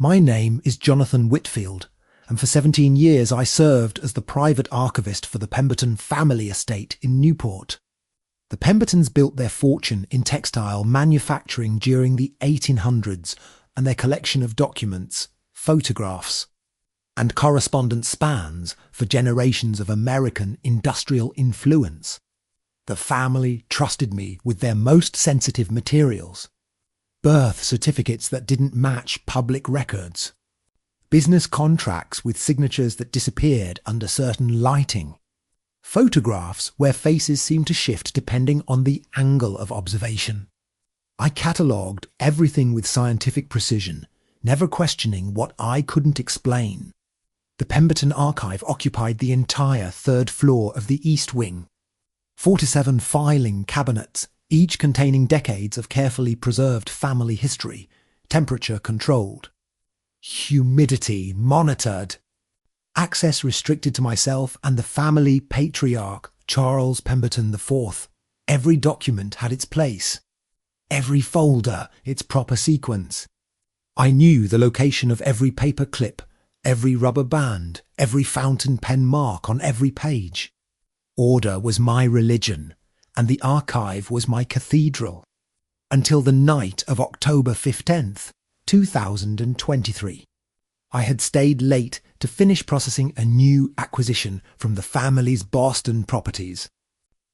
My name is Jonathan Whitfield, and for 17 years I served as the private archivist for the Pemberton family estate in Newport. The Pembertons built their fortune in textile manufacturing during the 1800s, and their collection of documents, photographs, and correspondence spans for generations of American industrial influence. The family trusted me with their most sensitive materials. Birth certificates that didn't match public records. Business contracts with signatures that disappeared under certain lighting. Photographs where faces seemed to shift depending on the angle of observation. I catalogued everything with scientific precision, never questioning what I couldn't explain. The Pemberton archive occupied the entire third floor of the East Wing. 47 filing cabinets, each containing decades of carefully preserved family history, temperature controlled. Humidity monitored. Access restricted to myself and the family patriarch, Charles Pemberton IV. Every document had its place. Every folder its proper sequence. I knew the location of every paper clip, every rubber band, every fountain pen mark on every page. Order was my religion, and the archive was my cathedral. Until the night of October 15th, 2023. I had stayed late to finish processing a new acquisition from the family's Boston properties.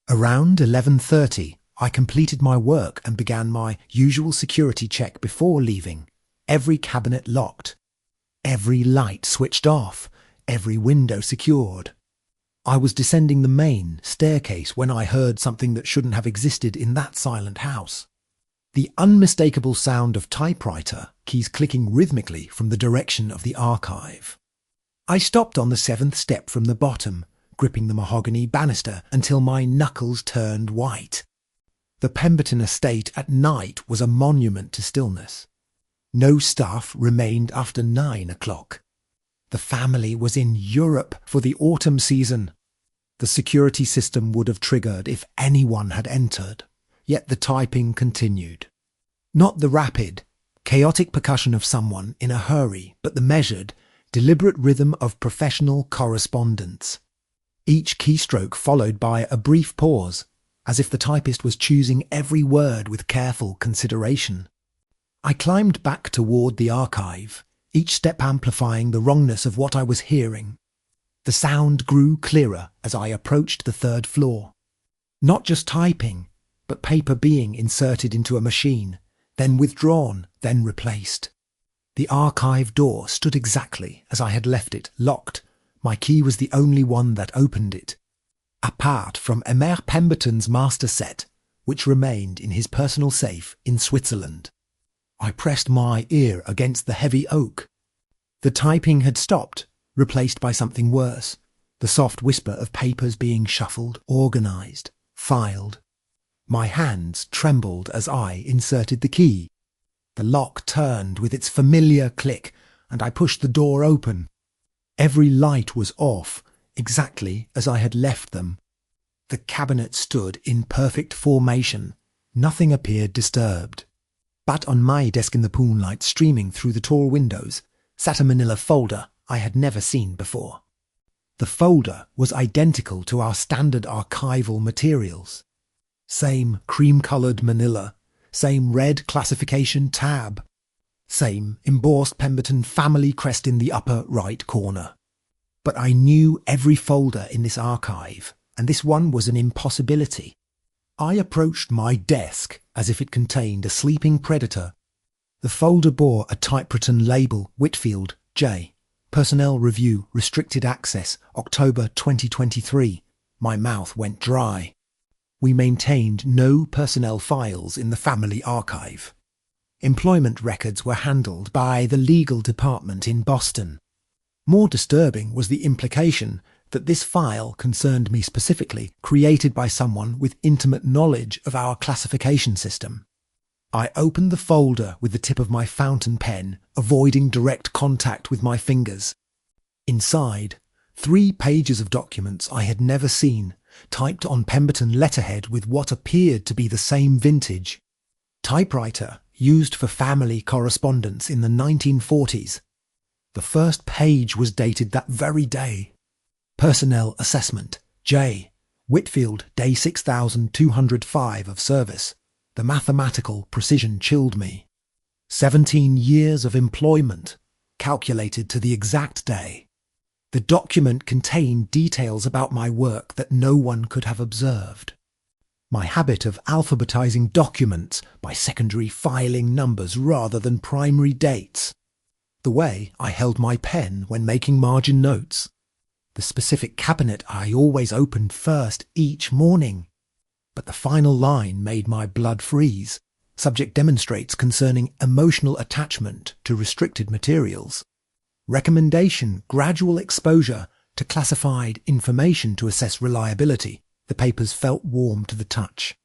Around 11:30, I completed my work and began my usual security check before leaving. Every cabinet locked. Every light switched off. Every window secured. I was descending the main staircase when I heard something that shouldn't have existed in that silent house. The unmistakable sound of typewriter keys clicking rhythmically from the direction of the archive. I stopped on the 7th step from the bottom, gripping the mahogany banister until my knuckles turned white. The Pemberton estate at night was a monument to stillness. No staff remained after 9 o'clock. The family was in Europe for the autumn season. The security system would have triggered if anyone had entered, yet the typing continued. Not the rapid, chaotic percussion of someone in a hurry, but the measured, deliberate rhythm of professional correspondence. Each keystroke followed by a brief pause, as if the typist was choosing every word with careful consideration. I climbed back toward the archive, each step amplifying the wrongness of what I was hearing. The sound grew clearer as I approached the 3rd floor. Not just typing, but paper being inserted into a machine, then withdrawn, then replaced. The archive door stood exactly as I had left it, locked. My key was the only one that opened it. Apart from Emmer Pemberton's master set, which remained in his personal safe in Switzerland. I pressed my ear against the heavy oak. The typing had stopped, replaced by something worse, the soft whisper of papers being shuffled, organised, filed. My hands trembled as I inserted the key. The lock turned with its familiar click, and I pushed the door open. Every light was off, exactly as I had left them. The cabinet stood in perfect formation. Nothing appeared disturbed. But on my desk in the moonlight streaming through the tall windows sat a manila folder I had never seen before. The folder was identical to our standard archival materials. Same cream-coloured manila, same red classification tab, same embossed Pemberton family crest in the upper right corner. But I knew every folder in this archive, and this one was an impossibility. I approached my desk as if it contained a sleeping predator. The folder bore a typewritten label, Whitfield, J. Personnel Review, Restricted Access, October 2023. My mouth went dry. We maintained no personnel files in the family archive. Employment records were handled by the legal department in Boston. More disturbing was the implication that this file concerned me specifically, created by someone with intimate knowledge of our classification system. I opened the folder with the tip of my fountain pen, avoiding direct contact with my fingers. Inside, 3 pages of documents I had never seen, typed on Pemberton letterhead with what appeared to be the same vintage. Typewriter used for family correspondence in the 1940s. The first page was dated that very day. Personnel assessment. J. Whitfield, day 6205 of service. The mathematical precision chilled me. 17 years of employment, calculated to the exact day. The document contained details about my work that no one could have observed. My habit of alphabetizing documents by secondary filing numbers rather than primary dates. The way I held my pen when making margin notes. The specific cabinet I always opened first each morning. But the final line made my blood freeze. Subject demonstrates concerning emotional attachment to restricted materials. Recommendation, gradual exposure to classified information to assess reliability. The papers felt warm to the touch.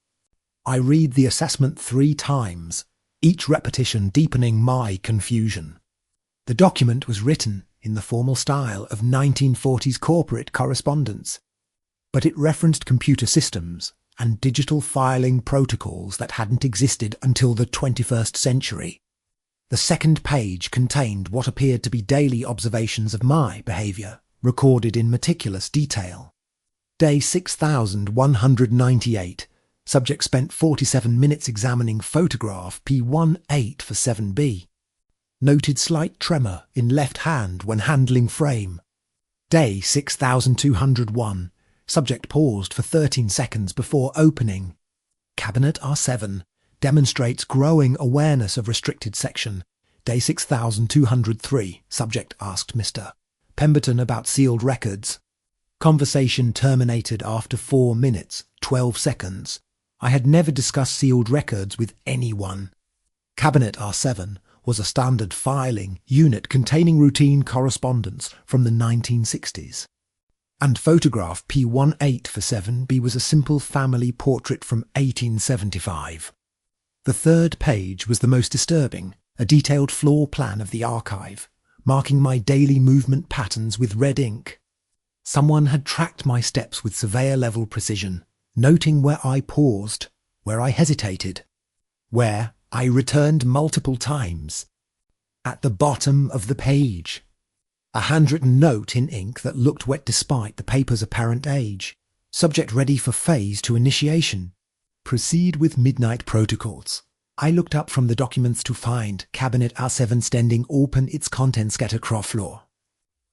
I read the assessment 3 times, each repetition deepening my confusion. The document was written in the formal style of 1940s corporate correspondence, but it referenced computer systems and digital filing protocols that hadn't existed until the 21st century. The second page contained what appeared to be daily observations of my behaviour, recorded in meticulous detail. Day 6198. Subject spent 47 minutes examining photograph P18 for 7B. Noted slight tremor in left hand when handling frame. Day 6201. Subject paused for 13 seconds before opening. Cabinet R7 demonstrates growing awareness of restricted section. Day 6203. Subject asked Mr. Pemberton about sealed records. Conversation terminated after 4 minutes, 12 seconds. I had never discussed sealed records with anyone. Cabinet R7 was a standard filing unit containing routine correspondence from the 1960s. And photograph P18 for 7B was a simple family portrait from 1875. The third page was the most disturbing, a detailed floor plan of the archive, marking my daily movement patterns with red ink. Someone had tracked my steps with surveyor-level precision, noting where I paused, where I hesitated, where I returned multiple times. At the bottom of the page, a handwritten note in ink that looked wet despite the paper's apparent age. Subject ready for phase to initiation. Proceed with midnight protocols. I looked up from the documents to find Cabinet R7 standing open, its contents scattered across floor.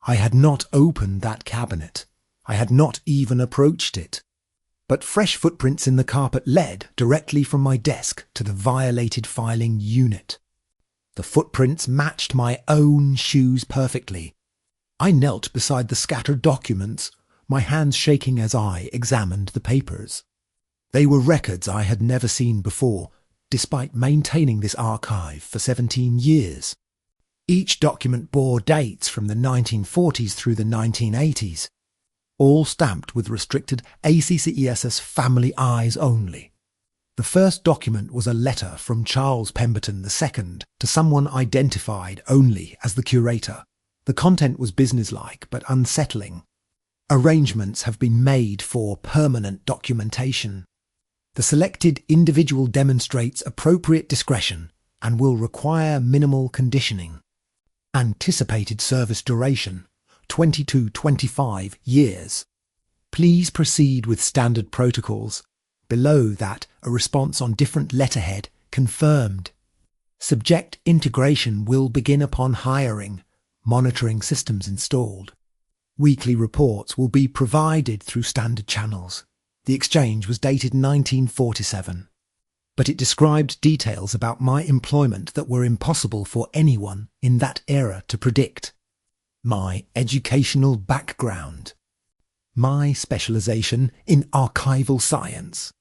I had not opened that cabinet. I had not even approached it. But fresh footprints in the carpet led directly from my desk to the violated filing unit. The footprints matched my own shoes perfectly. I knelt beside the scattered documents, my hands shaking as I examined the papers. They were records I had never seen before, despite maintaining this archive for 17 years. Each document bore dates from the 1940s through the 1980s, all stamped with restricted ACCESS family eyes only. The first document was a letter from Charles Pemberton II to someone identified only as the curator. The content was businesslike but unsettling. Arrangements have been made for permanent documentation. The selected individual demonstrates appropriate discretion and will require minimal conditioning. Anticipated service duration, 22-25 years. Please proceed with standard protocols. Below that, a response on different letterhead, confirmed. Subject integration will begin upon hiring, monitoring systems installed. Weekly reports will be provided through standard channels. The exchange was dated 1947, but it described details about my employment that were impossible for anyone in that era to predict. My educational background, my specialization in archival science,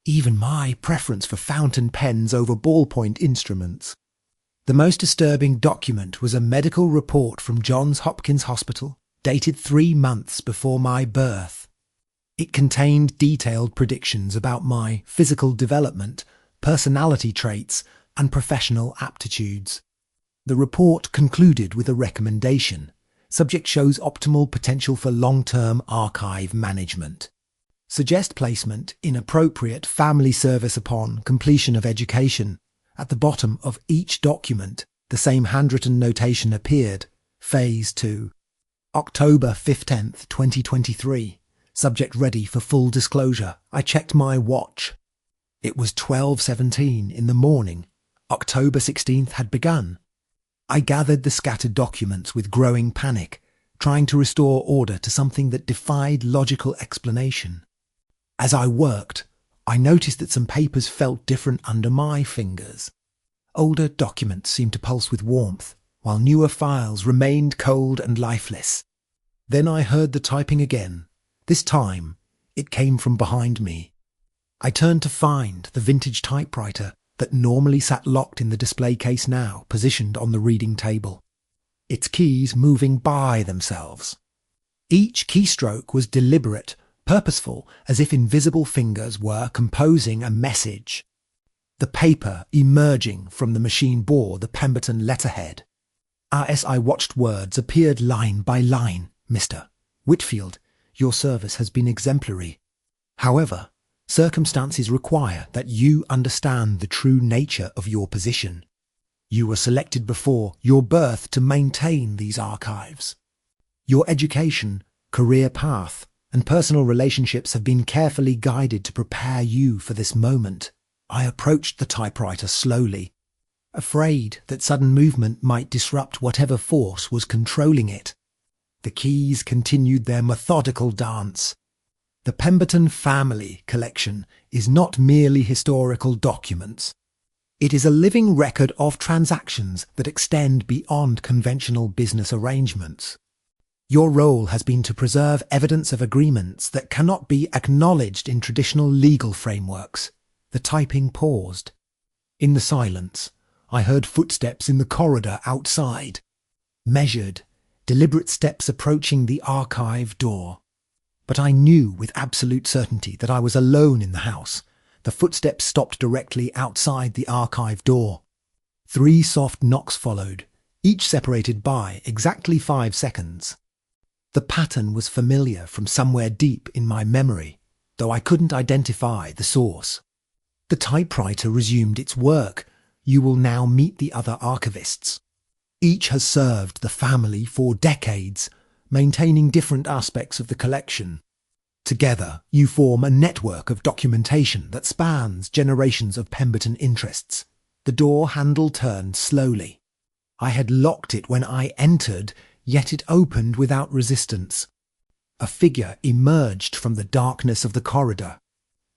even my preference for fountain pens over ballpoint instruments. The most disturbing document was a medical report from Johns Hopkins Hospital, dated 3 months before my birth. It contained detailed predictions about my physical development, personality traits, and professional aptitudes. The report concluded with a recommendation. Subject shows optimal potential for long-term archive management. Suggest placement in appropriate family service upon completion of education. At the bottom of each document, the same handwritten notation appeared. Phase 2. October 15th, 2023. Subject ready for full disclosure. I checked my watch. It was 12:17 in the morning. October 16th had begun. I gathered the scattered documents with growing panic, trying to restore order to something that defied logical explanation. As I worked, I noticed that some papers felt different under my fingers. Older documents seemed to pulse with warmth, while newer files remained cold and lifeless. Then I heard the typing again. This time, it came from behind me. I turned to find the vintage typewriter that normally sat locked in the display case now, positioned on the reading table. Its keys moving by themselves. Each keystroke was deliberate, purposeful, as if invisible fingers were composing a message. The paper emerging from the machine bore the Pemberton letterhead. As I watched, words appeared line by line. Mr. Whitfield, your service has been exemplary. However, circumstances require that you understand the true nature of your position. You were selected before your birth to maintain these archives. Your education, career path, and personal relationships have been carefully guided to prepare you for this moment. I approached the typewriter slowly, afraid that sudden movement might disrupt whatever force was controlling it. The keys continued their methodical dance. The Pemberton family collection is not merely historical documents. It is a living record of transactions that extend beyond conventional business arrangements. Your role has been to preserve evidence of agreements that cannot be acknowledged in traditional legal frameworks. The typing paused. In the silence, I heard footsteps in the corridor outside. Measured, deliberate steps approaching the archive door. But I knew with absolute certainty that I was alone in the house. The footsteps stopped directly outside the archive door. 3 soft knocks followed, each separated by exactly 5 seconds. The pattern was familiar from somewhere deep in my memory, though I couldn't identify the source. The typewriter resumed its work. You will now meet the other archivists. Each has served the family for decades, maintaining different aspects of the collection. Together, you form a network of documentation that spans generations of Pemberton interests. The door handle turned slowly. I had locked it when I entered, yet it opened without resistance. A figure emerged from the darkness of the corridor.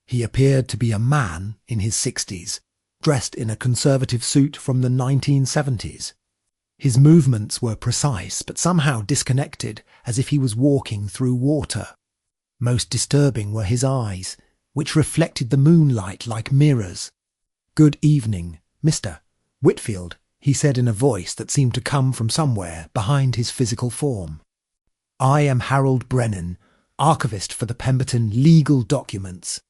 He appeared to be a man in his 60s, dressed in a conservative suit from the 1970s. His movements were precise, but somehow disconnected, as if he was walking through water. Most disturbing were his eyes, which reflected the moonlight like mirrors. "Good evening, Mr. Whitfield," he said in a voice that seemed to come from somewhere behind his physical form. "I am Harold Brennan, archivist for the Pemberton legal documents.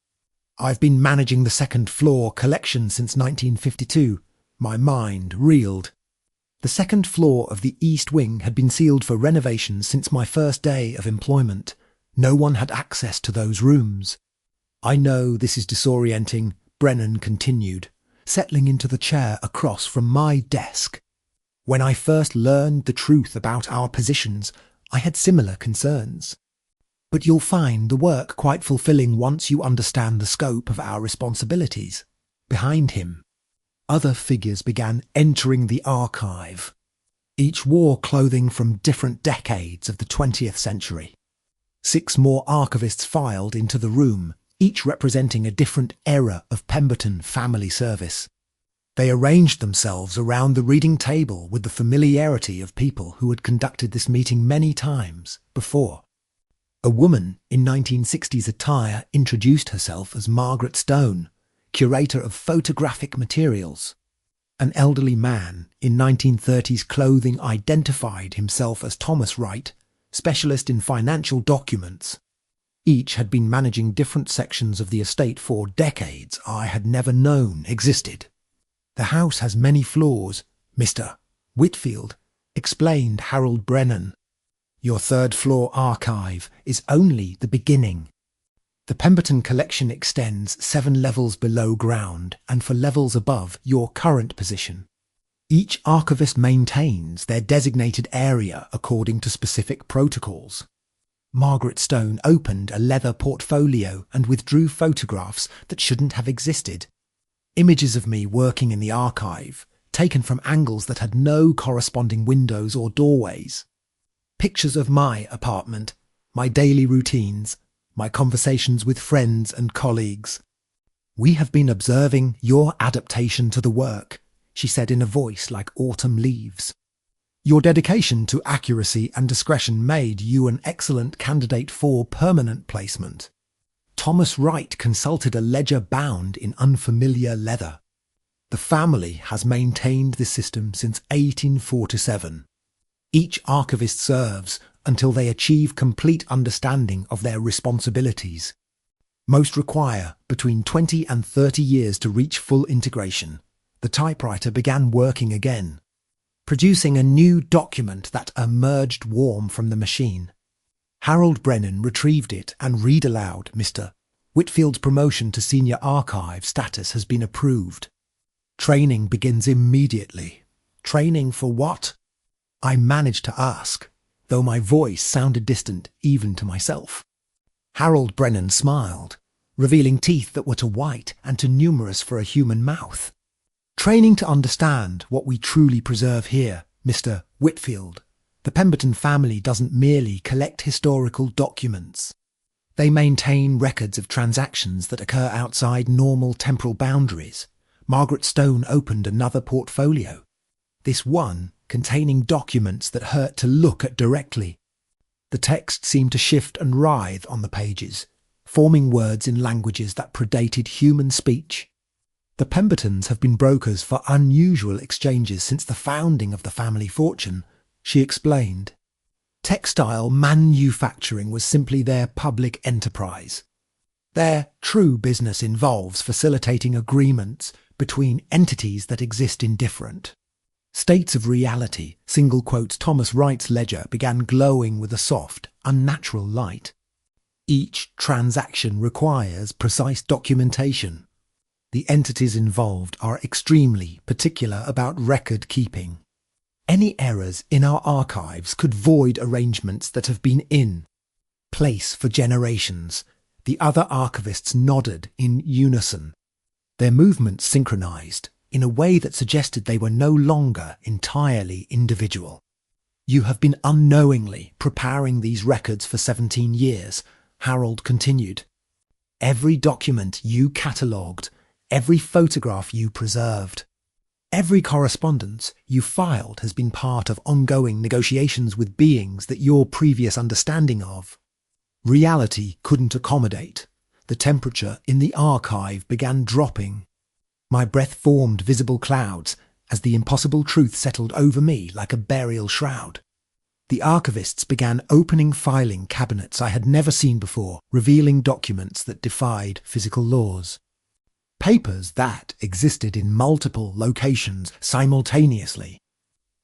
I've been managing the second floor collection since 1952. My mind reeled. The second floor of the East Wing had been sealed for renovations since my first day of employment. No one had access to those rooms. I know this is disorienting," Brennan continued, settling into the chair across from my desk. "When I first learned the truth about our positions, I had similar concerns. But you'll find the work quite fulfilling once you understand the scope of our responsibilities." Behind him, other figures began entering the archive. Each wore clothing from different decades of the 20th century. 6 more archivists filed into the room, each representing a different era of Pemberton family service. They arranged themselves around the reading table with the familiarity of people who had conducted this meeting many times before. A woman in 1960s attire introduced herself as Margaret Stone, curator of photographic materials. An elderly man in 1930s clothing identified himself as Thomas Wright, specialist in financial documents. Each had been managing different sections of the estate for decades I had never known existed. "The house has many floors, Mr. Whitfield," explained Harold Brennan. "Your 3rd floor archive is only the beginning." The Pemberton collection extends 7 levels below ground and for levels above your current position. Each archivist maintains their designated area according to specific protocols. Margaret Stone opened a leather portfolio and withdrew photographs that shouldn't have existed. Images of me working in the archive, taken from angles that had no corresponding windows or doorways. Pictures of my apartment, my daily routines, my conversations with friends and colleagues. "We have been observing your adaptation to the work," she said in a voice like autumn leaves. "Your dedication to accuracy and discretion made you an excellent candidate for permanent placement." Thomas Wright consulted a ledger bound in unfamiliar leather. "The family has maintained this system since 1847. Each archivist serves until they achieve complete understanding of their responsibilities. Most require between 20 and 30 years to reach full integration." The typewriter began working again, producing a new document that emerged warm from the machine. Harold Brennan retrieved it and read aloud, "Mr. Whitfield's promotion to senior archive status has been approved. Training begins immediately." "Training for what?" I managed to ask, though my voice sounded distant even to myself. Harold Brennan smiled, revealing teeth that were too white and too numerous for a human mouth. "Training to understand what we truly preserve here, Mr. Whitfield. The Pemberton family doesn't merely collect historical documents. They maintain records of transactions that occur outside normal temporal boundaries." Margaret Stone opened another portfolio, this one containing documents that hurt to look at directly. The text seemed to shift and writhe on the pages, forming words in languages that predated human speech. "The Pembertons have been brokers for unusual exchanges since the founding of the family fortune," she explained. "Textile manufacturing was simply their public enterprise. Their true business involves facilitating agreements between entities that exist in different states of reality." Single quotes Thomas Wright's ledger began glowing with a soft, unnatural light. "Each transaction requires precise documentation. The entities involved are extremely particular about record keeping. Any errors in our archives could void arrangements that have been in place for generations." The other archivists nodded in unison, their movements synchronized in a way that suggested they were no longer entirely individual. "You have been unknowingly preparing these records for 17 years, Harold continued. "Every document you catalogued, every photograph you preserved, every correspondence you filed has been part of ongoing negotiations with beings that your previous understanding of reality couldn't accommodate." The temperature in the archive began dropping. My breath formed visible clouds as the impossible truth settled over me like a burial shroud. The archivists began opening filing cabinets I had never seen before, revealing documents that defied physical laws. Papers that existed in multiple locations simultaneously.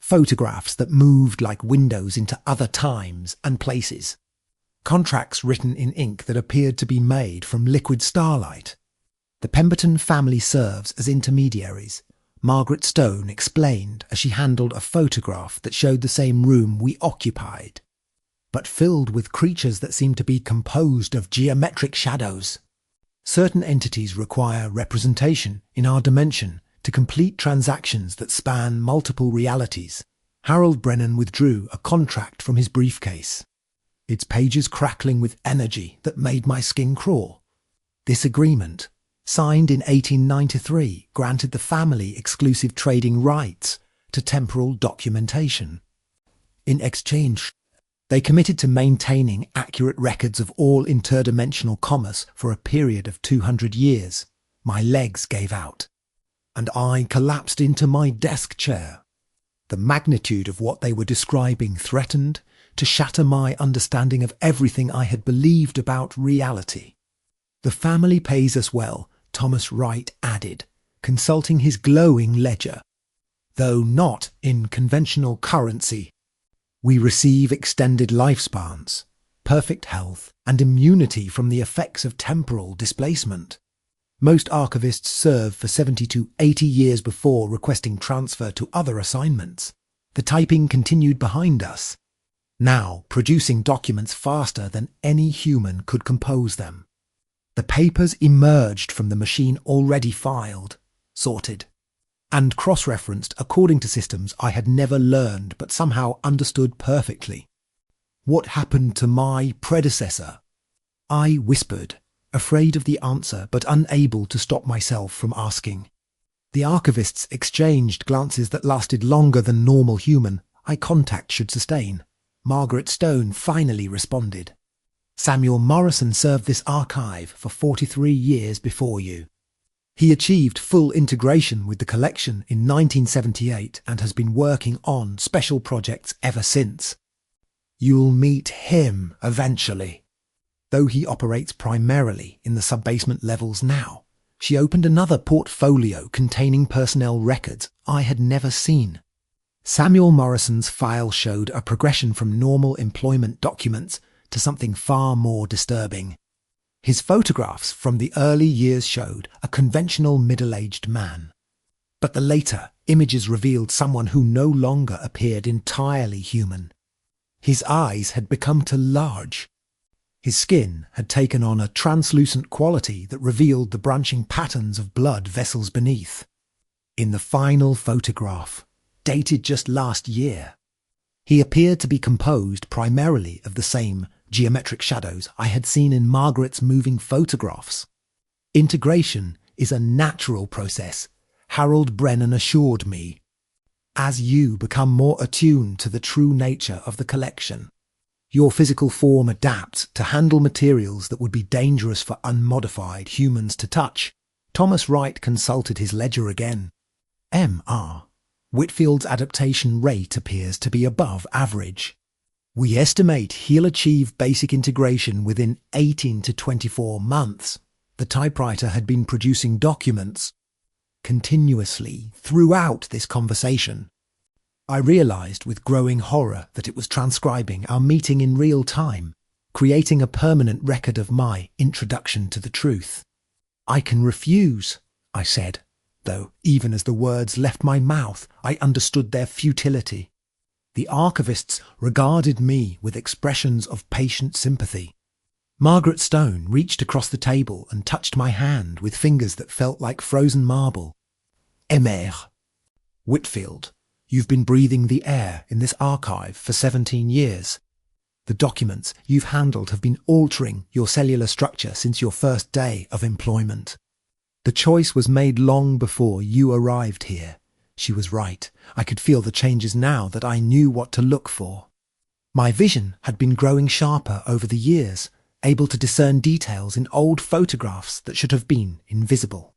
Photographs that moved like windows into other times and places. Contracts written in ink that appeared to be made from liquid starlight. "The Pemberton family serves as intermediaries," Margaret Stone explained as she handled a photograph that showed the same room we occupied, but filled with creatures that seemed to be composed of geometric shadows. "Certain entities require representation in our dimension to complete transactions that span multiple realities." Harold Brennan withdrew a contract from his briefcase, its pages crackling with energy that made my skin crawl. "This agreement, signed in 1893, granted the family exclusive trading rights to temporal documentation. In exchange, they committed to maintaining accurate records of all interdimensional commerce for a period of 200 years. My legs gave out, and I collapsed into my desk chair. The magnitude of what they were describing threatened to shatter my understanding of everything I had believed about reality. "The family pays us well," Thomas Wright added, consulting his glowing ledger, "though not in conventional currency. We receive extended lifespans, perfect health, and immunity from the effects of temporal displacement. Most archivists serve for 70 to 80 years before requesting transfer to other assignments. The typing continued behind us, now producing documents faster than any human could compose them. The papers emerged from the machine already filed, sorted, and cross-referenced according to systems I had never learned but somehow understood perfectly. What happened to my predecessor? I whispered, afraid of the answer but unable to stop myself from asking. The archivists exchanged glances that lasted longer than normal human eye contact should sustain. Margaret Stone finally responded. Samuel Morrison served this archive for 43 years before you. He achieved full integration with the collection in 1978 and has been working on special projects ever since. You'll meet him eventually. Though he operates primarily in the sub-basement levels now, she opened another portfolio containing personnel records I had never seen. Samuel Morrison's file showed a progression from normal employment documents to something far more disturbing. His photographs from the early years showed a conventional middle-aged man. But the later images revealed someone who no longer appeared entirely human. His eyes had become too large. His skin had taken on a translucent quality that revealed the branching patterns of blood vessels beneath. In the final photograph, dated just last year, he appeared to be composed primarily of the same geometric shadows I had seen in Margaret's moving photographs. Integration is a natural process, Harold Brennan assured me. As you become more attuned to the true nature of the collection, your physical form adapts to handle materials that would be dangerous for unmodified humans to touch. Thomas Wright consulted his ledger again. M.R. Whitfield's adaptation rate appears to be above average. We estimate he'll achieve basic integration within 18 to 24 months. The typewriter had been producing documents continuously throughout this conversation. I realized with growing horror that it was transcribing our meeting in real time, creating a permanent record of my introduction to the truth. I can refuse, I said, though even as the words left my mouth, I understood their futility. The archivists regarded me with expressions of patient sympathy. Margaret Stone reached across the table and touched my hand with fingers that felt like frozen marble. Emer. Whitfield, you've been breathing the air in this archive for 17 years. The documents you've handled have been altering your cellular structure since your first day of employment. The choice was made long before you arrived here. She was right. I could feel the changes now that I knew what to look for. My vision had been growing sharper over the years, able to discern details in old photographs that should have been invisible.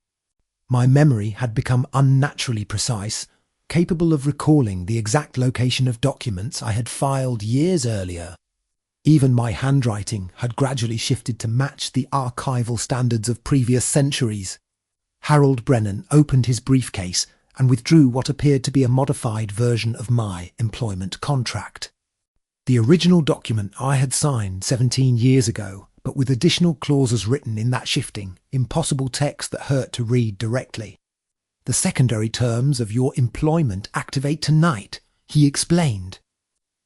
My memory had become unnaturally precise, capable of recalling the exact location of documents I had filed years earlier. Even my handwriting had gradually shifted to match the archival standards of previous centuries. Harold Brennan opened his briefcase and withdrew what appeared to be a modified version of my employment contract. The original document I had signed 17 years ago, but with additional clauses written in that shifting, impossible text that hurt to read directly. The secondary terms of your employment activate tonight, he explained.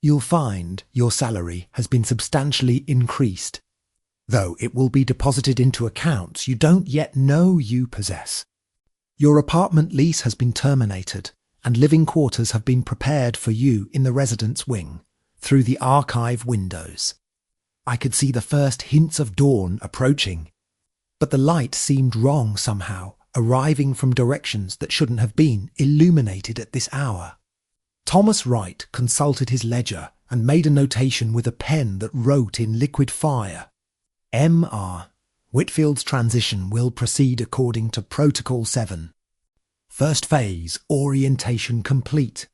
You'll find your salary has been substantially increased, though it will be deposited into accounts you don't yet know you possess. Your apartment lease has been terminated, and living quarters have been prepared for you in the residence wing, through the archive windows. I could see the first hints of dawn approaching, but the light seemed wrong somehow, arriving from directions that shouldn't have been illuminated at this hour. Thomas Wright consulted his ledger and made a notation with a pen that wrote in liquid fire. M.R. Whitfield's transition will proceed according to Protocol 7. First phase, orientation complete.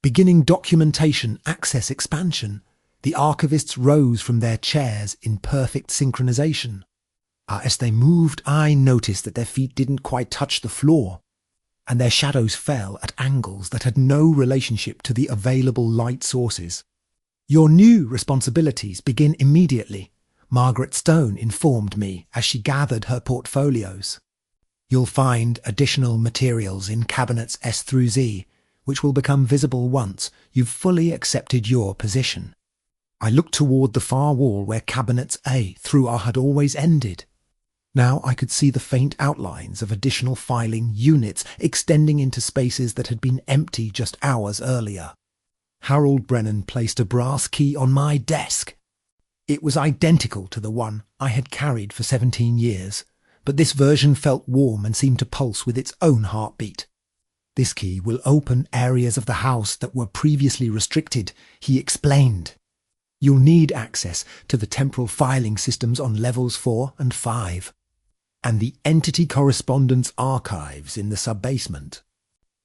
Beginning documentation access expansion, the archivists rose from their chairs in perfect synchronization. As they moved, I noticed that their feet didn't quite touch the floor, and their shadows fell at angles that had no relationship to the available light sources. Your new responsibilities begin immediately, Margaret Stone informed me as she gathered her portfolios. You'll find additional materials in cabinets S through Z, which will become visible once you've fully accepted your position. I looked toward the far wall where cabinets A through R had always ended. Now I could see the faint outlines of additional filing units extending into spaces that had been empty just hours earlier. Harold Brennan placed a brass key on my desk. It was identical to the one I had carried for 17 years, but this version felt warm and seemed to pulse with its own heartbeat. This key will open areas of the house that were previously restricted, he explained. You'll need access to the temporal filing systems on levels 4 and 5, and the entity correspondence archives in the sub-basement.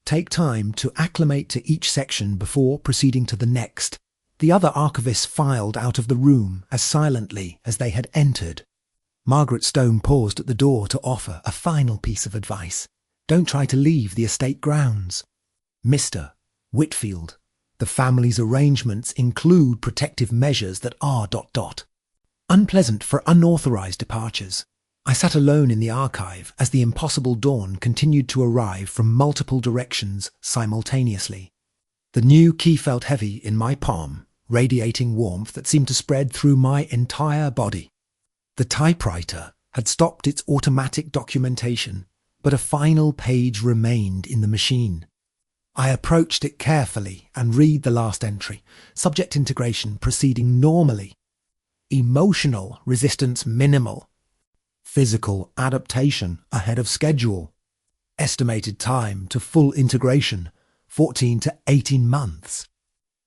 Take time to acclimate to each section before proceeding to the next. The other archivists filed out of the room as silently as they had entered. Margaret Stone paused at the door to offer a final piece of advice. Don't try to leave the estate grounds. Mr. Whitfield, the family's arrangements include protective measures that are ... unpleasant for unauthorized departures. I sat alone in the archive as the impossible dawn continued to arrive from multiple directions simultaneously. The new key felt heavy in my palm, radiating warmth that seemed to spread through my entire body. The typewriter had stopped its automatic documentation, but a final page remained in the machine. I approached it carefully and read the last entry, subject integration proceeding normally. Emotional resistance minimal. Physical adaptation ahead of schedule. Estimated time to full integration, 14 to 18 months.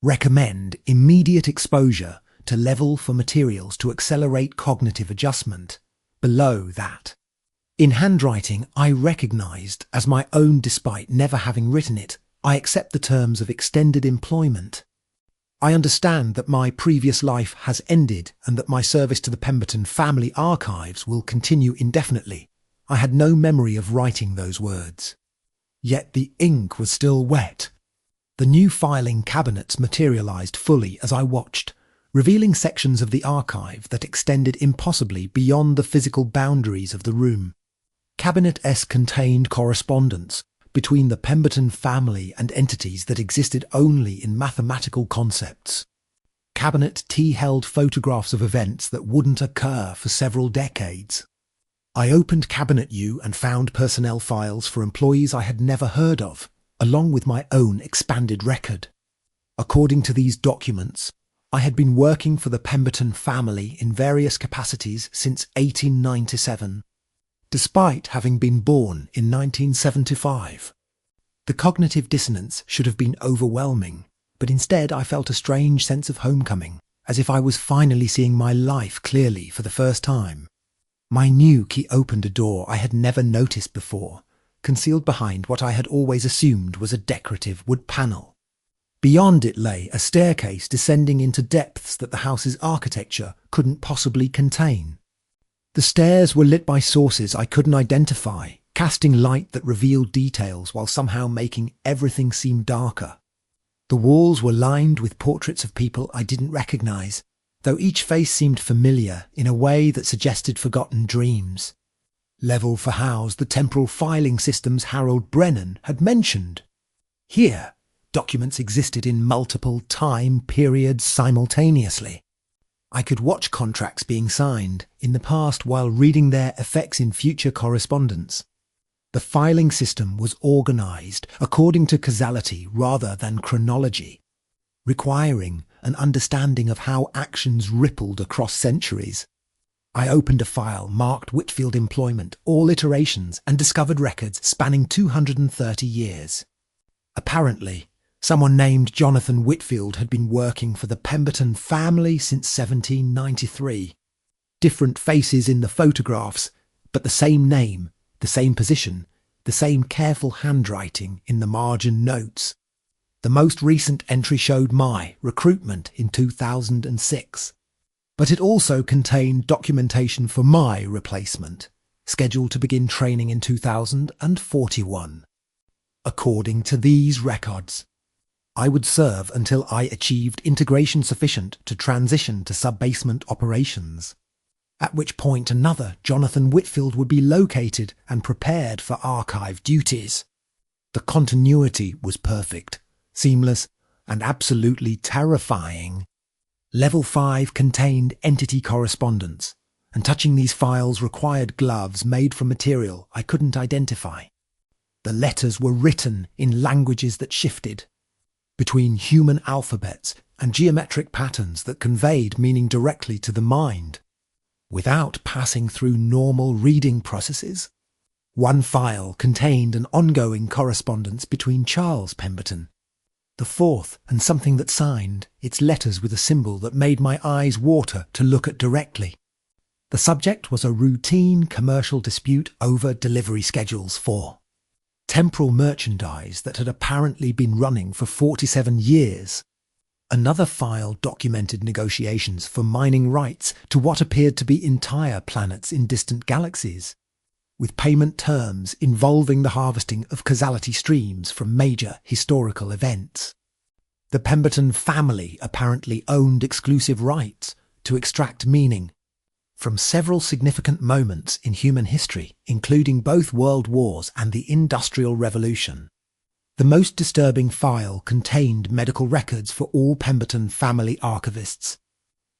Recommend immediate exposure to level for materials to accelerate cognitive adjustment. Below that. In handwriting I recognised as my own despite never having written it. I accept the terms of extended employment. I understand that my previous life has ended and that my service to the Pemberton family archives will continue indefinitely. I had no memory of writing those words. Yet the ink was still wet. The new filing cabinets materialised fully as I watched, revealing sections of the archive that extended impossibly beyond the physical boundaries of the room. Cabinet S contained correspondence between the Pemberton family and entities that existed only in mathematical concepts. Cabinet T held photographs of events that wouldn't occur for several decades. I opened Cabinet U and found personnel files for employees I had never heard of, along with my own expanded record. According to these documents, I had been working for the Pemberton family in various capacities since 1897. Despite having been born in 1975. The cognitive dissonance should have been overwhelming, but instead I felt a strange sense of homecoming, as if I was finally seeing my life clearly for the first time. My new key opened a door I had never noticed before, concealed behind what I had always assumed was a decorative wood panel. Beyond it lay a staircase descending into depths that the house's architecture couldn't possibly contain. The stairs were lit by sources I couldn't identify, casting light that revealed details while somehow making everything seem darker. The walls were lined with portraits of people I didn't recognise, though each face seemed familiar in a way that suggested forgotten dreams. Level for housed the temporal filing systems Harold Brennan had mentioned. Here, documents existed in multiple time periods simultaneously. I could watch contracts being signed in the past while reading their effects in future correspondence. The filing system was organised according to causality rather than chronology, requiring an understanding of how actions rippled across centuries. I opened a file marked Whitfield Employment, all iterations, and discovered records spanning 230 years. Apparently, someone named Jonathan Whitfield had been working for the Pemberton family since 1793. Different faces in the photographs, but the same name, the same position, the same careful handwriting in the margin notes. The most recent entry showed my recruitment in 2006, but it also contained documentation for my replacement, scheduled to begin training in 2041. According to these records, I would serve until I achieved integration sufficient to transition to sub-basement operations, at which point another Jonathan Whitfield would be located and prepared for archive duties. The continuity was perfect, seamless, and absolutely terrifying. Level 5 contained entity correspondence, and touching these files required gloves made from material I couldn't identify. The letters were written in languages that shifted, between human alphabets and geometric patterns that conveyed meaning directly to the mind, without passing through normal reading processes. One file contained an ongoing correspondence between Charles Pemberton, the fourth, and something that signed its letters with a symbol that made my eyes water to look at directly. The subject was a routine commercial dispute over delivery schedules for temporal merchandise that had apparently been running for 47 years. Another file documented negotiations for mining rights to what appeared to be entire planets in distant galaxies, with payment terms involving the harvesting of causality streams from major historical events. The Pemberton family apparently owned exclusive rights to extract meaning from several significant moments in human history, including both world wars and the Industrial Revolution. The most disturbing file contained medical records for all Pemberton family archivists,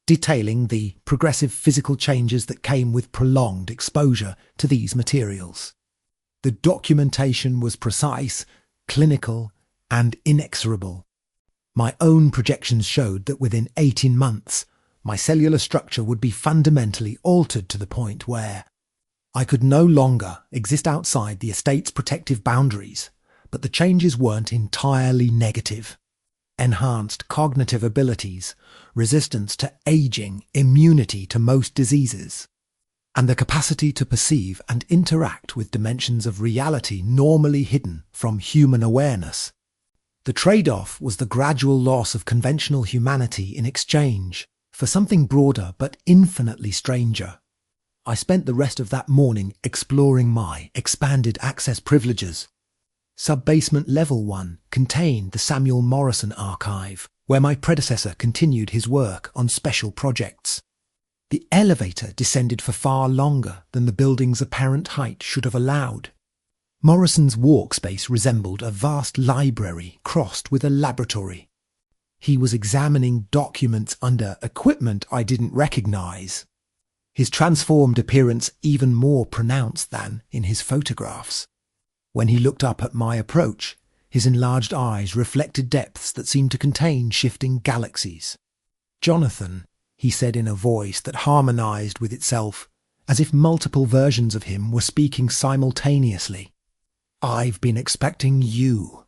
detailing the progressive physical changes that came with prolonged exposure to these materials. The documentation was precise, clinical, and inexorable. My own projections showed that within 18 months, my cellular structure would be fundamentally altered to the point where I could no longer exist outside the estate's protective boundaries, but the changes weren't entirely negative. Enhanced cognitive abilities, resistance to aging, immunity to most diseases, and the capacity to perceive and interact with dimensions of reality normally hidden from human awareness. The trade-off was the gradual loss of conventional humanity in exchange for something broader but infinitely stranger. I spent the rest of that morning exploring my expanded access privileges. Sub-basement level 1 contained the Samuel Morrison archive, where my predecessor continued his work on special projects. The elevator descended for far longer than the building's apparent height should have allowed. Morrison's walkspace resembled a vast library crossed with a laboratory. He was examining documents under equipment I didn't recognize, his transformed appearance even more pronounced than in his photographs. When he looked up at my approach, his enlarged eyes reflected depths that seemed to contain shifting galaxies. "Jonathan," he said in a voice that harmonized with itself, as if multiple versions of him were speaking simultaneously. "I've been expecting you."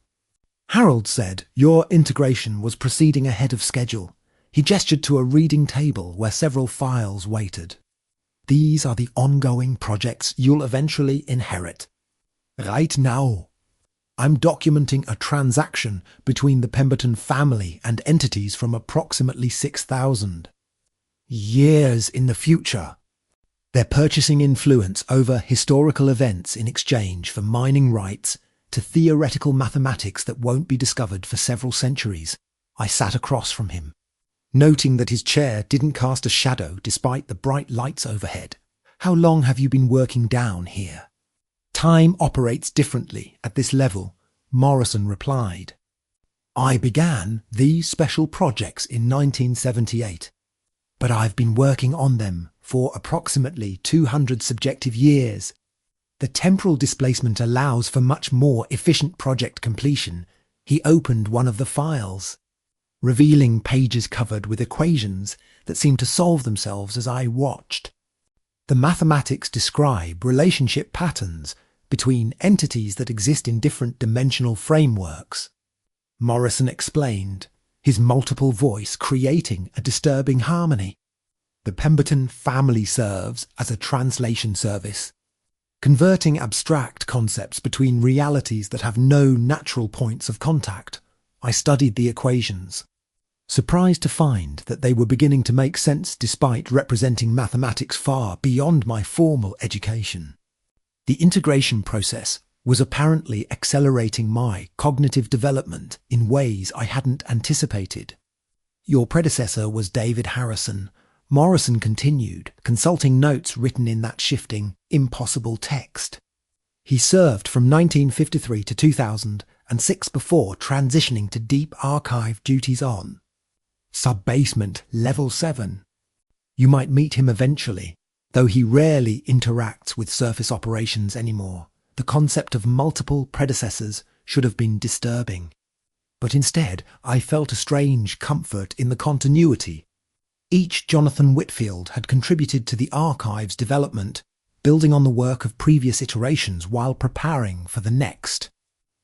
Harold said your integration was proceeding ahead of schedule. He gestured to a reading table where several files waited. "These are the ongoing projects you'll eventually inherit. Right now, I'm documenting a transaction between the Pemberton family and entities from approximately 6,000 years in the future. They're purchasing influence over historical events in exchange for mining rights to theoretical mathematics that won't be discovered for several centuries." I sat across from him, noting that his chair didn't cast a shadow despite the bright lights overhead. "How long have you been working down here?" "Time operates differently at this level," Morrison replied. "I began these special projects in 1978, but I've been working on them for approximately 200 subjective years. The temporal displacement allows for much more efficient project completion." He opened one of the files, revealing pages covered with equations that seemed to solve themselves as I watched. The mathematics describe relationship patterns between entities that exist in different dimensional frameworks. Morrison explained, his multiple voice creating a disturbing harmony. The Pemberton family serves as a translation service, converting abstract concepts between realities that have no natural points of contact. I studied the equations, surprised to find that they were beginning to make sense despite representing mathematics far beyond my formal education. The integration process was apparently accelerating my cognitive development in ways I hadn't anticipated. Your predecessor was David Harrison. Morrison continued, consulting notes written in that shifting, impossible text. He served from 1953 to 2006 before transitioning to deep archive duties on Sub-Basement Level 7. You might meet him eventually, though he rarely interacts with surface operations anymore. The concept of multiple predecessors should have been disturbing. But instead, I felt a strange comfort in the continuity. Each Jonathan Whitfield had contributed to the archive's development, building on the work of previous iterations while preparing for the next.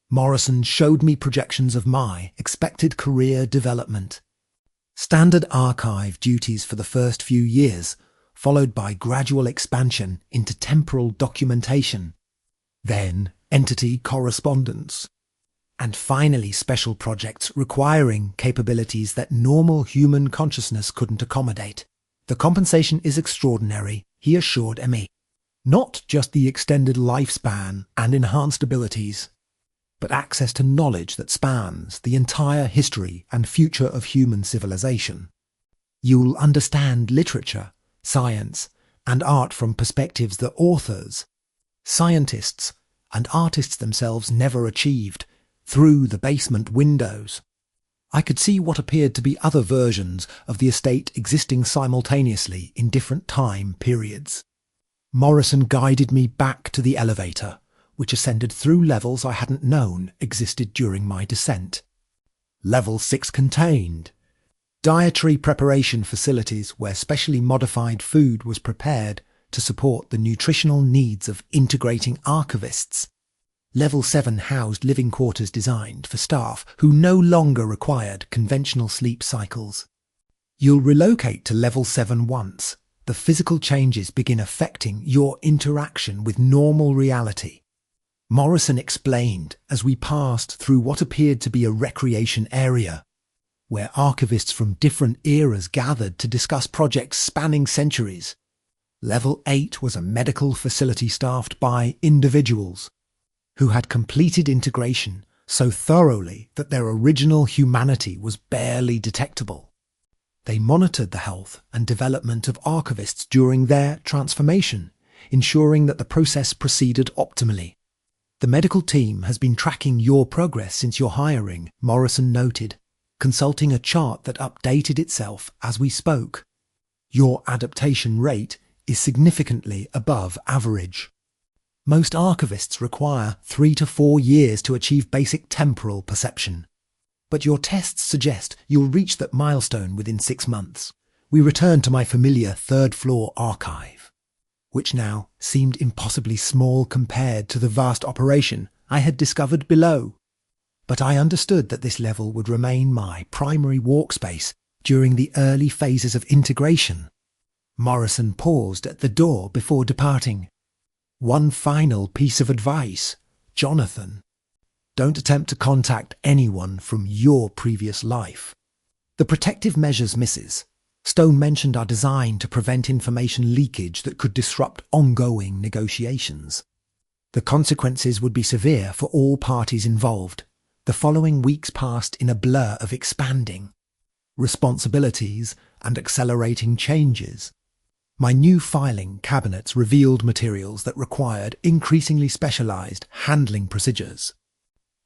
Morrison showed me projections of my expected career development. Standard archive duties for the first few years, followed by gradual expansion into temporal documentation, then entity correspondence, and finally special projects requiring capabilities that normal human consciousness couldn't accommodate. The compensation is extraordinary, he assured me. Not just the extended lifespan and enhanced abilities, but access to knowledge that spans the entire history and future of human civilization. You'll understand literature, science, and art from perspectives that authors, scientists, and artists themselves never achieved, through the basement windows. I could see what appeared to be other versions of the estate existing simultaneously in different time periods. Morrison guided me back to the elevator, which ascended through levels I hadn't known existed during my descent. Level 6 contained dietary preparation facilities where specially modified food was prepared to support the nutritional needs of integrating archivists. Level 7 housed living quarters designed for staff who no longer required conventional sleep cycles. You'll relocate to Level 7 once the physical changes begin affecting your interaction with normal reality. Morrison explained as we passed through what appeared to be a recreation area, where archivists from different eras gathered to discuss projects spanning centuries. Level 8 was a medical facility staffed by individuals who had completed integration so thoroughly that their original humanity was barely detectable. They monitored the health and development of archivists during their transformation, ensuring that the process proceeded optimally. The medical team has been tracking your progress since your hiring, Morrison noted, consulting a chart that updated itself as we spoke. Your adaptation rate is significantly above average. Most archivists require 3 to 4 years to achieve basic temporal perception. But your tests suggest you'll reach that milestone within 6 months. We returned to my familiar third-floor archive, which now seemed impossibly small compared to the vast operation I had discovered below. But I understood that this level would remain my primary workspace during the early phases of integration. Morrison paused at the door before departing. One final piece of advice, Jonathan. Don't attempt to contact anyone from your previous life. The protective measures Mrs. Stone mentioned are designed to prevent information leakage that could disrupt ongoing negotiations. The consequences would be severe for all parties involved. The following weeks passed in a blur of expanding responsibilities and accelerating changes. My new filing cabinets revealed materials that required increasingly specialized handling procedures.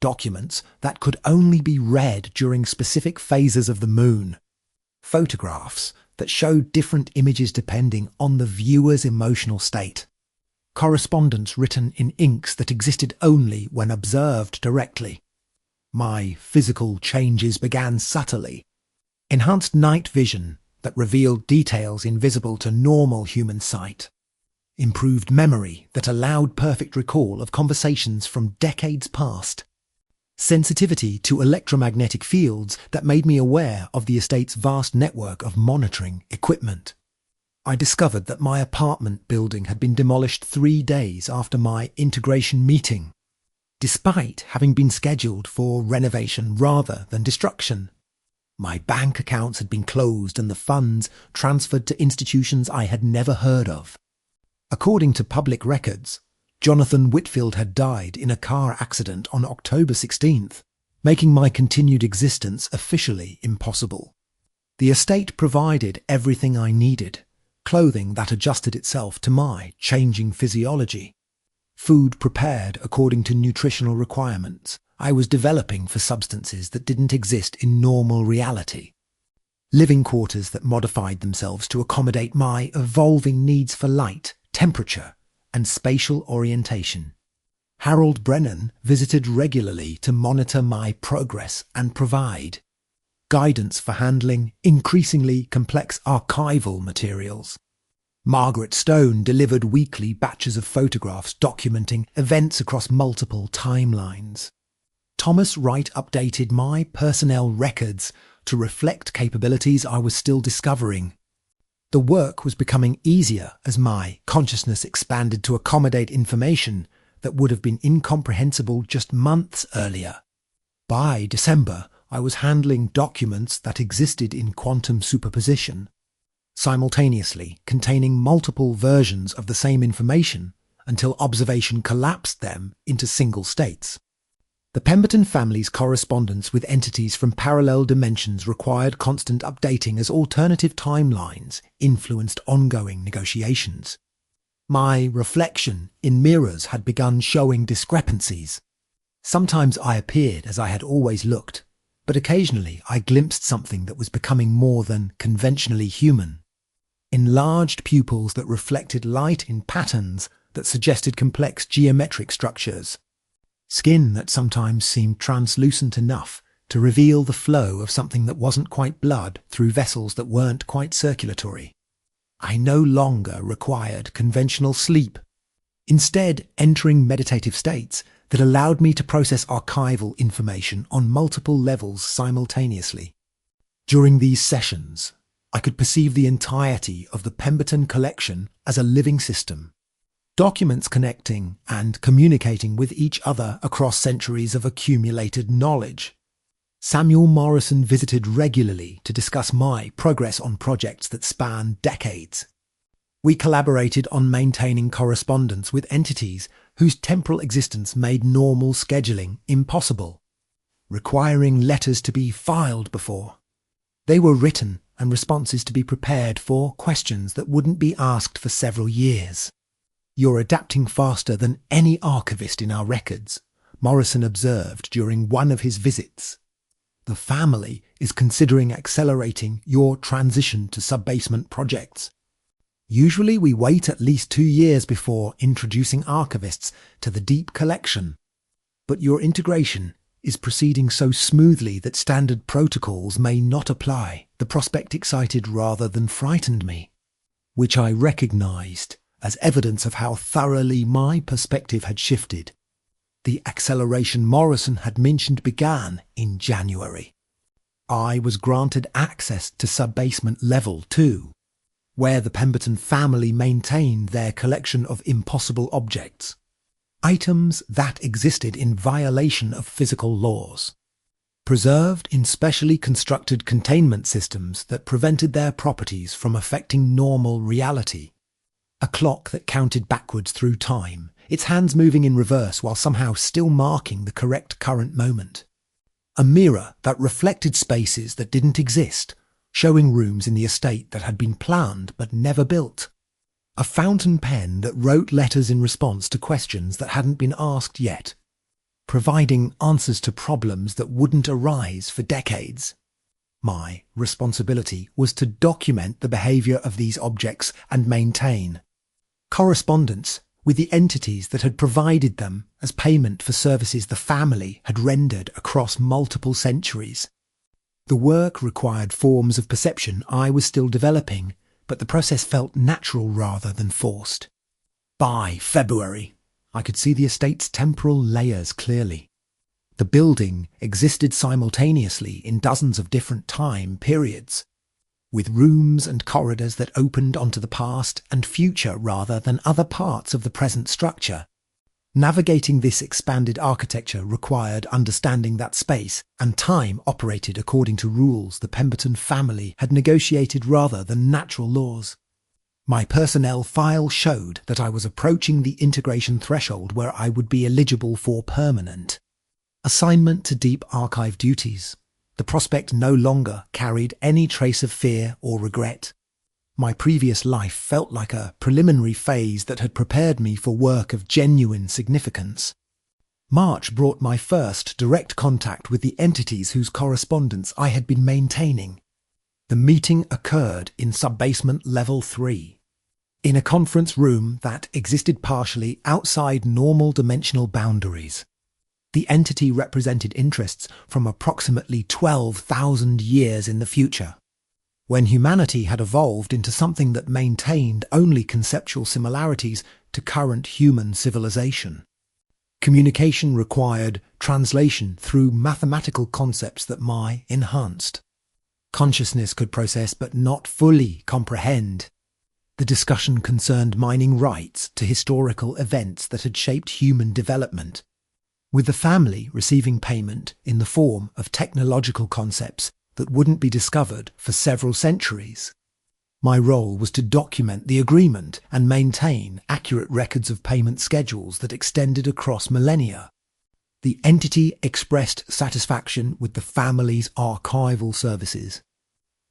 Documents that could only be read during specific phases of the moon. Photographs that showed different images depending on the viewer's emotional state. Correspondence written in inks that existed only when observed directly. My physical changes began subtly. Enhanced night vision that revealed details invisible to normal human sight. Improved memory that allowed perfect recall of conversations from decades past. Sensitivity to electromagnetic fields that made me aware of the estate's vast network of monitoring equipment. I discovered that my apartment building had been demolished 3 days after my integration meeting, despite having been scheduled for renovation rather than destruction. My bank accounts had been closed and the funds transferred to institutions I had never heard of. According to public records, Jonathan Whitfield had died in a car accident on October 16th, making my continued existence officially impossible. The estate provided everything I needed, clothing that adjusted itself to my changing physiology, food prepared according to nutritional requirements I was developing for substances that didn't exist in normal reality, living quarters that modified themselves to accommodate my evolving needs for light, temperature, and spatial orientation. Harold Brennan visited regularly to monitor my progress and provide guidance for handling increasingly complex archival materials. Margaret Stone delivered weekly batches of photographs documenting events across multiple timelines. Thomas Wright updated my personnel records to reflect capabilities I was still discovering. The work was becoming easier as my consciousness expanded to accommodate information that would have been incomprehensible just months earlier. By December, I was handling documents that existed in quantum superposition, simultaneously containing multiple versions of the same information until observation collapsed them into single states. The Pemberton family's correspondence with entities from parallel dimensions required constant updating as alternative timelines influenced ongoing negotiations. My reflection in mirrors had begun showing discrepancies. Sometimes I appeared as I had always looked, but occasionally I glimpsed something that was becoming more than conventionally human. Enlarged pupils that reflected light in patterns that suggested complex geometric structures. Skin that sometimes seemed translucent enough to reveal the flow of something that wasn't quite blood through vessels that weren't quite circulatory. I no longer required conventional sleep, instead entering meditative states that allowed me to process archival information on multiple levels simultaneously. During these sessions, I could perceive the entirety of the Pemberton collection as a living system, documents connecting and communicating with each other across centuries of accumulated knowledge. Samuel Morrison visited regularly to discuss my progress on projects that spanned decades. We collaborated on maintaining correspondence with entities whose temporal existence made normal scheduling impossible, requiring letters to be filed before they were written and responses to be prepared for questions that wouldn't be asked for several years. "You're adapting faster than any archivist in our records," Morrison observed during one of his visits. "The family is considering accelerating your transition to sub-basement projects. Usually we wait at least 2 years before introducing archivists to the deep collection, but your integration is proceeding so smoothly that standard protocols may not apply." The prospect excited rather than frightened me, which I recognized as evidence of how thoroughly my perspective had shifted. The acceleration Morrison had mentioned began in January. I was granted access to sub-basement level 2, where the Pemberton family maintained their collection of impossible objects, items that existed in violation of physical laws, preserved in specially constructed containment systems that prevented their properties from affecting normal reality. A clock that counted backwards through time, its hands moving in reverse while somehow still marking the correct current moment. A mirror that reflected spaces that didn't exist, showing rooms in the estate that had been planned but never built. A fountain pen that wrote letters in response to questions that hadn't been asked yet, providing answers to problems that wouldn't arise for decades. My responsibility was to document the behaviour of these objects and maintain correspondence with the entities that had provided them as payment for services the family had rendered across multiple centuries. The work required forms of perception I was still developing, but the process felt natural rather than forced. By February, I could see the estate's temporal layers clearly. The building existed simultaneously in dozens of different time periods, with rooms and corridors that opened onto the past and future rather than other parts of the present structure. Navigating this expanded architecture required understanding that space and time operated according to rules the Pemberton family had negotiated rather than natural laws. My personnel file showed that I was approaching the integration threshold where I would be eligible for permanent assignment to deep archive duties. The prospect no longer carried any trace of fear or regret. My previous life felt like a preliminary phase that had prepared me for work of genuine significance. March brought my first direct contact with the entities whose correspondence I had been maintaining. The meeting occurred in Subbasement Level 3, in a conference room that existed partially outside normal dimensional boundaries. The entity represented interests from approximately 12,000 years in the future, when humanity had evolved into something that maintained only conceptual similarities to current human civilization. Communication required translation through mathematical concepts that my enhanced. Consciousness could process but not fully comprehend. The discussion concerned mining rights to historical events that had shaped human development, with the family receiving payment in the form of technological concepts that wouldn't be discovered for several centuries. My role was to document the agreement and maintain accurate records of payment schedules that extended across millennia. The entity expressed satisfaction with the family's archival services,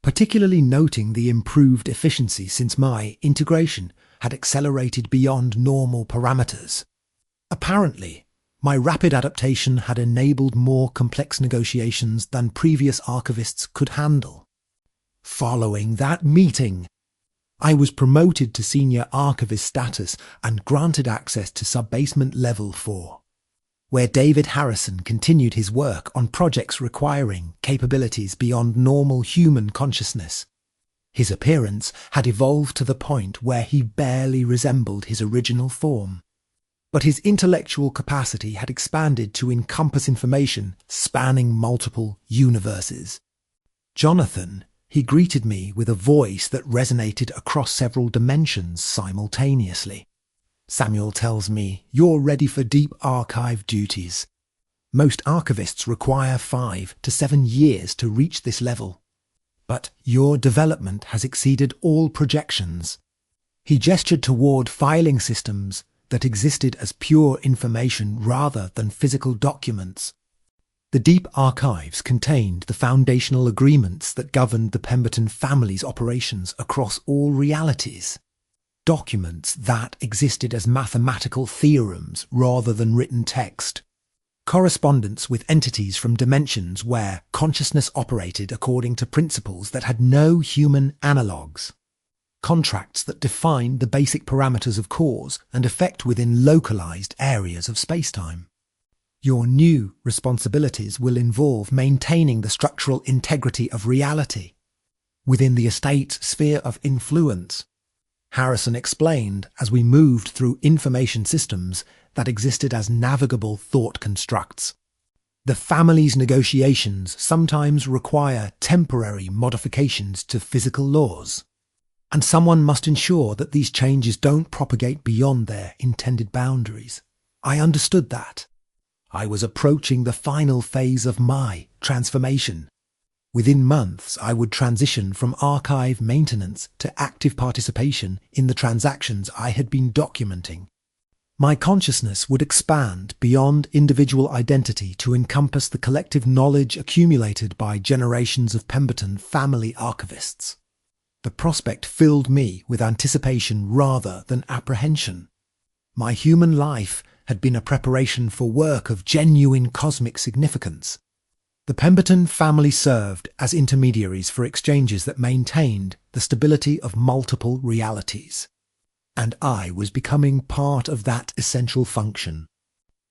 particularly noting the improved efficiency since my integration had accelerated beyond normal parameters. Apparently, my rapid adaptation had enabled more complex negotiations than previous archivists could handle. Following that meeting, I was promoted to senior archivist status and granted access to Subbasement Level 4, where David Harrison continued his work on projects requiring capabilities beyond normal human consciousness. His appearance had evolved to the point where he barely resembled his original form, but his intellectual capacity had expanded to encompass information spanning multiple universes. Jonathan, he greeted me with a voice that resonated across several dimensions simultaneously. Samuel tells me, "You're ready for deep archive duties. Most archivists require 5 to 7 years to reach this level, but your development has exceeded all projections." He gestured toward filing systems that existed as pure information rather than physical documents. The deep archives contained the foundational agreements that governed the Pemberton family's operations across all realities. Documents that existed as mathematical theorems rather than written text. Correspondence with entities from dimensions where consciousness operated according to principles that had no human analogues. Contracts that defined the basic parameters of cause and effect within localized areas of spacetime. Your new responsibilities will involve maintaining the structural integrity of reality within the estate's sphere of influence, Harrison explained as we moved through information systems that existed as navigable thought constructs. The family's negotiations sometimes require temporary modifications to physical laws, and someone must ensure that these changes don't propagate beyond their intended boundaries. I understood that. I was approaching the final phase of my transformation. Within months, I would transition from archive maintenance to active participation in the transactions I had been documenting. My consciousness would expand beyond individual identity to encompass the collective knowledge accumulated by generations of Pemberton family archivists. The prospect filled me with anticipation rather than apprehension. My human life had been a preparation for work of genuine cosmic significance. The Pemberton family served as intermediaries for exchanges that maintained the stability of multiple realities, and I was becoming part of that essential function.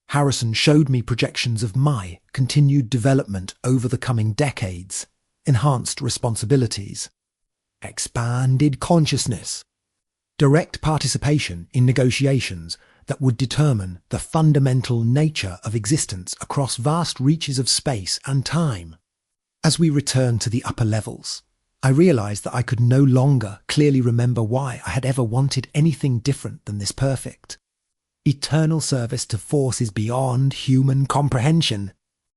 Harrison showed me projections of my continued development over the coming decades, enhanced responsibilities, expanded consciousness, direct participation in negotiations that would determine the fundamental nature of existence across vast reaches of space and time. As we returned to the upper levels, I realized that I could no longer clearly remember why I had ever wanted anything different than this perfect, eternal service to forces beyond human comprehension.